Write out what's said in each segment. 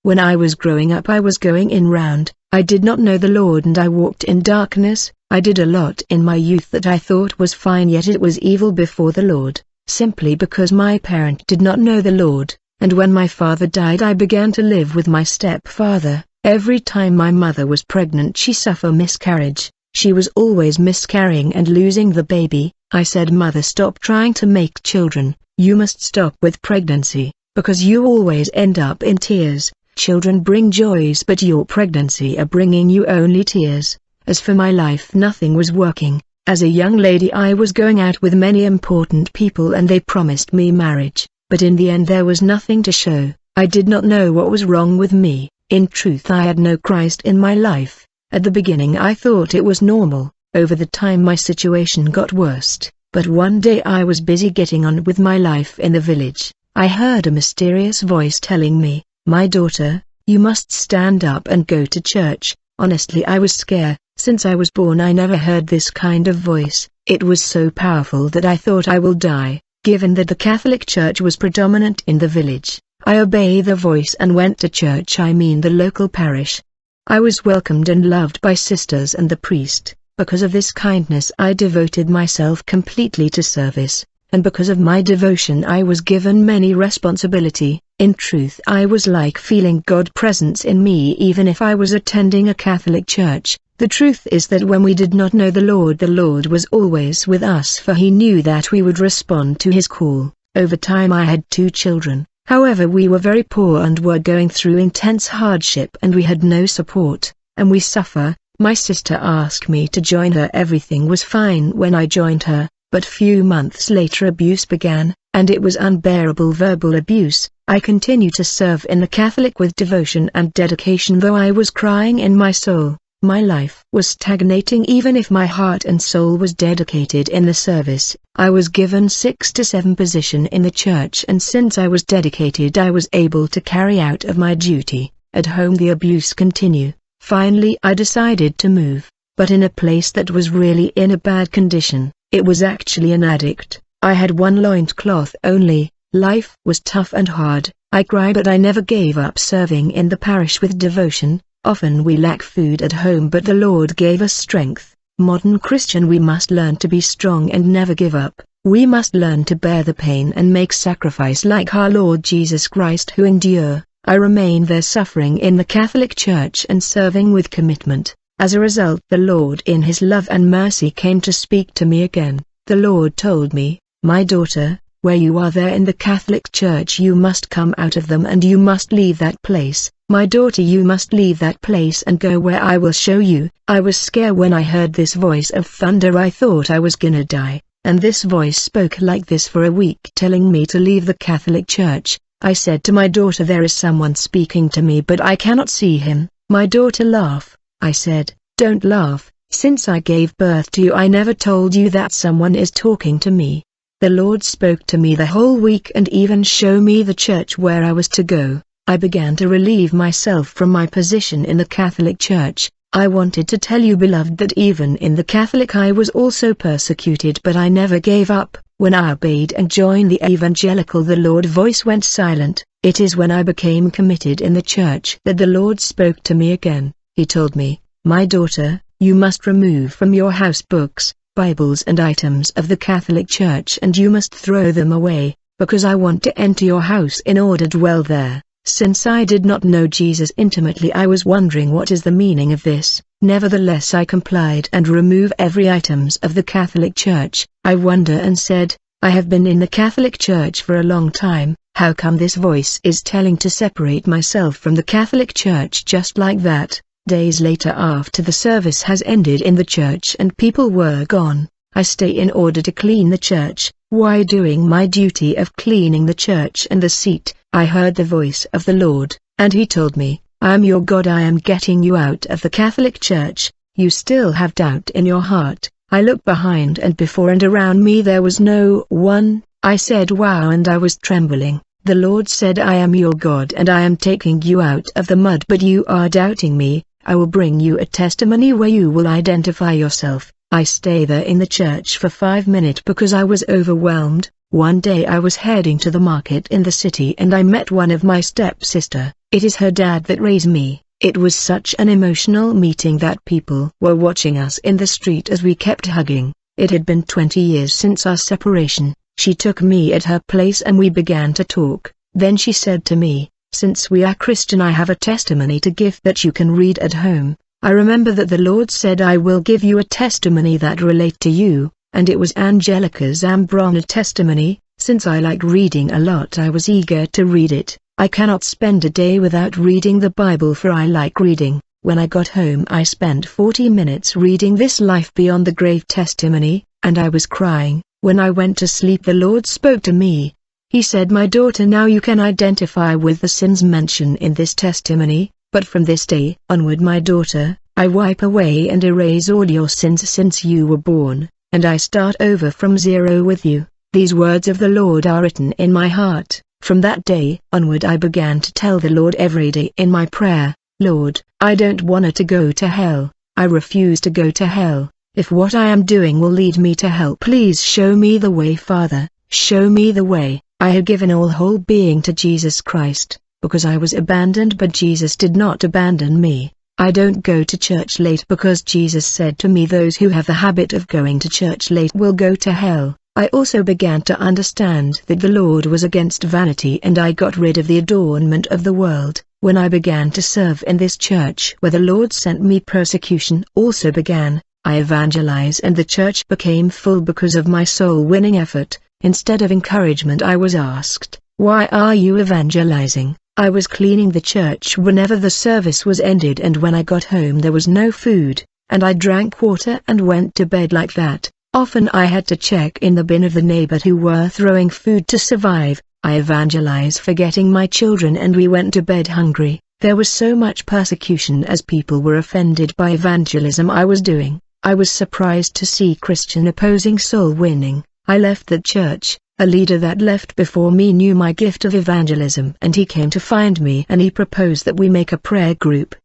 When I was growing up I was going in round, I did not know the Lord and I walked in darkness. I did a lot in my youth that I thought was fine, yet it was evil before the Lord, simply because my parent did not know the Lord. And when my father died I began to live with my stepfather. Every time my mother was pregnant she suffered miscarriage. She was always miscarrying and losing the baby. I said, "Mother, stop trying to make children. You must stop with pregnancy, because you always end up in tears. Children bring joys, but your pregnancy are bringing you only tears." As for my life, nothing was working. As a young lady I was going out with many important people and they promised me marriage, but in the end there was nothing to show. I did not know what was wrong with me. In truth, I had no Christ in my life. At the beginning I thought it was normal. Over the time my situation got worse, but one day I was busy getting on with my life in the village. I heard a mysterious voice telling me, "My daughter, you must stand up and go to church." Honestly, I was scared. Since I was born I never heard this kind of voice. It was so powerful that I thought I will die. Given that the Catholic Church was predominant in the village, I obeyed the voice and went to church, I mean the local parish. I was welcomed and loved by sisters and the priest. Because of this kindness I devoted myself completely to service, and because of my devotion I was given many responsibility. In truth, I was like feeling God's presence in me even if I was attending a Catholic church. The truth is that when we did not know the Lord was always with us, for he knew that we would respond to his call. Over time I had 2 children. However, we were very poor and were going through intense hardship and we had no support, and we suffer. My sister asked me to join her. Everything was fine when I joined her, but few months later abuse began, and it was unbearable verbal abuse. I continued to serve in the Catholic with devotion and dedication, though I was crying in my soul. My life was stagnating even if my heart and soul was dedicated in the service. I was given 6 to 7 position in the church, and since I was dedicated I was able to carry out of my duty. At home the abuse continued. Finally I decided to move, but in a place that was really in a bad condition. It was actually an addict. I had 1 loincloth only. Life was tough and hard. I cried, but I never gave up serving in the parish with devotion. Often we lack food at home, but the Lord gave us strength. Modern Christian, we must learn to be strong and never give up. We must learn to bear the pain and make sacrifice like our Lord Jesus Christ, who endured. I remain there suffering in the Catholic Church and serving with commitment. As a result, the Lord in his love and mercy came to speak to me again. The Lord told me, "My daughter, where you are there in the Catholic Church, you must come out of them and you must leave that place. My daughter, you must leave that place and go where I will show you." I was scared when I heard this voice of thunder. I thought I was gonna die, and this voice spoke like this for a week, telling me to leave the Catholic Church. I said to my daughter, "There is someone speaking to me, but I cannot see him." My daughter laughed. I said, "Don't laugh. Since I gave birth to you I never told you that someone is talking to me." The Lord spoke to me the whole week and even showed me the church where I was to go. I began to relieve myself from my position in the Catholic Church. I wanted to tell you, beloved, that even in the Catholic I was also persecuted, but I never gave up. When I obeyed and joined the evangelical, the Lord's voice went silent. It is when I became committed in the church that the Lord spoke to me again. He told me, "My daughter, you must remove from your house books, Bibles and items of the Catholic Church, and you must throw them away, because I want to enter your house in order to dwell there." Since I did not know Jesus intimately, I was wondering what is the meaning of this. Nevertheless I complied and removed every items of the Catholic Church. I wondered and said, "I have been in the Catholic Church for a long time. How come this voice is telling to separate myself from the Catholic Church just like that?" Days later, after the service has ended in the church and people were gone, I stay in order to clean the church. While doing my duty of cleaning the church and the seat, I heard the voice of the Lord, and he told me, "I am your God. I am getting you out of the Catholic Church. You still have doubt in your heart." I looked behind and before and around me there was no one. I said, "Wow," and I was trembling. The Lord said, "I am your God and I am taking you out of the mud, but you are doubting me. I will bring you a testimony where you will identify yourself." I stay there in the church for 5 minutes because I was overwhelmed. One day I was heading to the market in the city and I met one of my stepsister. It is her dad that raised me. It was such an emotional meeting that people were watching us in the street as we kept hugging. It had been 20 years since our separation. She took me at her place and we began to talk. Then she said to me, "Since we are Christian, I have a testimony to give that you can read at home." I remember that the Lord said, "I will give you a testimony that relate to you," and it was Angelica Zambrana testimony. Since I like reading a lot, I was eager to read it. I cannot spend a day without reading the Bible, for I like reading. When I got home I spent 40 minutes reading this Life Beyond the Grave testimony, and I was crying. When I went to sleep, the Lord spoke to me. He said, "My daughter, now you can identify with the sins mentioned in this testimony, but from this day onward, my daughter, I wipe away and erase all your sins since you were born, and I start over from zero with you." These words of the Lord are written in my heart. From that day onward I began to tell the Lord every day in my prayer, "Lord, I don't want to go to hell. I refuse to go to hell. If what I am doing will lead me to hell, please show me the way, Father, show me the way." I had given all whole being to Jesus Christ, because I was abandoned, but Jesus did not abandon me. I don't go to church late because Jesus said to me, "Those who have the habit of going to church late will go to hell." I also began to understand that the Lord was against vanity, and I got rid of the adornment of the world. When I began to serve in this church where the Lord sent me, persecution also began. I evangelized and the church became full because of my soul-winning effort. Instead of encouragement, I was asked, "Why are you evangelizing?" I was cleaning the church whenever the service was ended, and when I got home there was no food, and I drank water and went to bed like that. Often I had to check in the bin of the neighbor who were throwing food to survive. I evangelized forgetting my children, and we went to bed hungry. There was so much persecution as people were offended by evangelism I was doing. I was surprised to see Christian opposing soul winning. I left the church. A leader that left before me knew my gift of evangelism, and he came to find me and he proposed that we make a prayer group.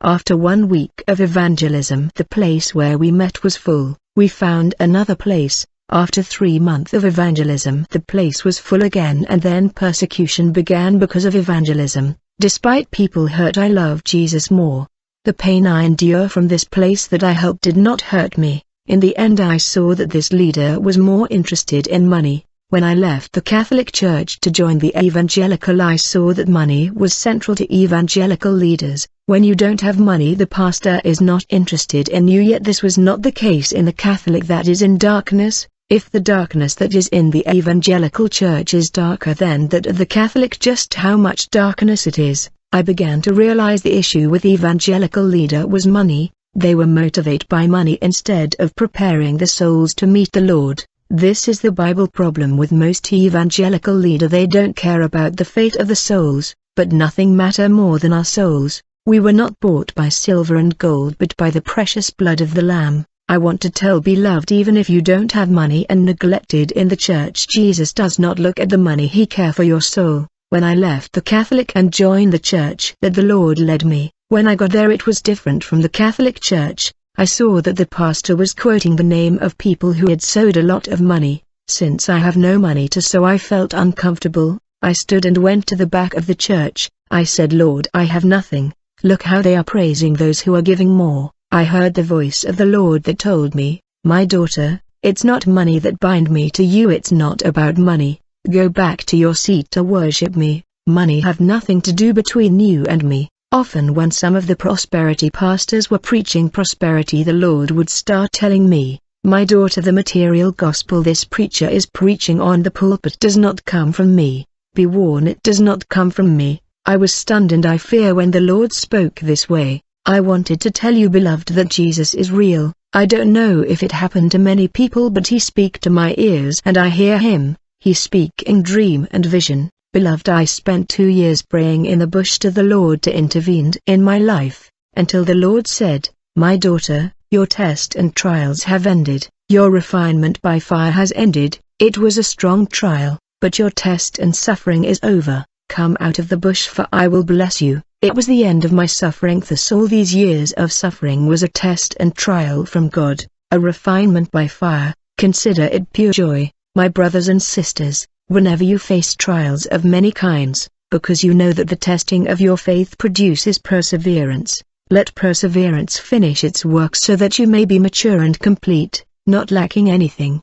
After 1 week of evangelism, the place where we met was full. We found another place. After 3 months of evangelism, the place was full again, and then persecution began because of evangelism. Despite people hurt, I love Jesus more. The pain I endure from this place that I helped did not hurt me. In the end I saw that this leader was more interested in money. When I left the Catholic Church to join the evangelical, I saw that money was central to evangelical leaders. When you don't have money, the pastor is not interested in you, yet this was not the case in the Catholic that is in darkness. If the darkness that is in the evangelical church is darker than that of the Catholic, just how much darkness it is. I began to realize the issue with evangelical leader was money. They were motivated by money instead of preparing the souls to meet the Lord. This is the Bible problem with most evangelical leader. They don't care about the fate of the souls, but nothing matter more than our souls. We were not bought by silver and gold, but by the precious blood of the Lamb. I want to tell beloved, even if you don't have money and neglected in the church, Jesus does not look at the money, he cares for your soul. When I left the Catholic and joined the church that the Lord led me, when I got there it was different from the Catholic Church. I saw that the pastor was quoting the name of people who had sowed a lot of money. Since I have no money to sow, I felt uncomfortable. I stood and went to the back of the church. I said, "Lord, I have nothing. Look how they are praising those who are giving more." I heard the voice of the Lord that told me, "My daughter, it's not money that bind me to you. It's not about money. Go back to your seat to worship me. Money have nothing to do between you and me." Often when some of the prosperity pastors were preaching prosperity, the Lord would start telling me, "My daughter, the material gospel this preacher is preaching on the pulpit does not come from me. Be warned, it does not come from me." I was stunned and I fear when the Lord spoke this way. I wanted to tell you beloved that Jesus is real. I don't know if it happened to many people, but he speak to my ears and I hear him. He speak in dream and vision. Beloved, I spent 2 years praying in the bush to the Lord to intervene in my life, until the Lord said, "My daughter, your test and trials have ended. Your refinement by fire has ended. It was a strong trial, but your test and suffering is over. Come out of the bush, for I will bless you." It was the end of my suffering. Thus all these years of suffering was a test and trial from God. a refinement by fire. Consider it pure joy, my brothers and sisters, whenever you face trials of many kinds, because you know that the testing of your faith produces perseverance. Let perseverance finish its work so that you may be mature and complete, not lacking anything.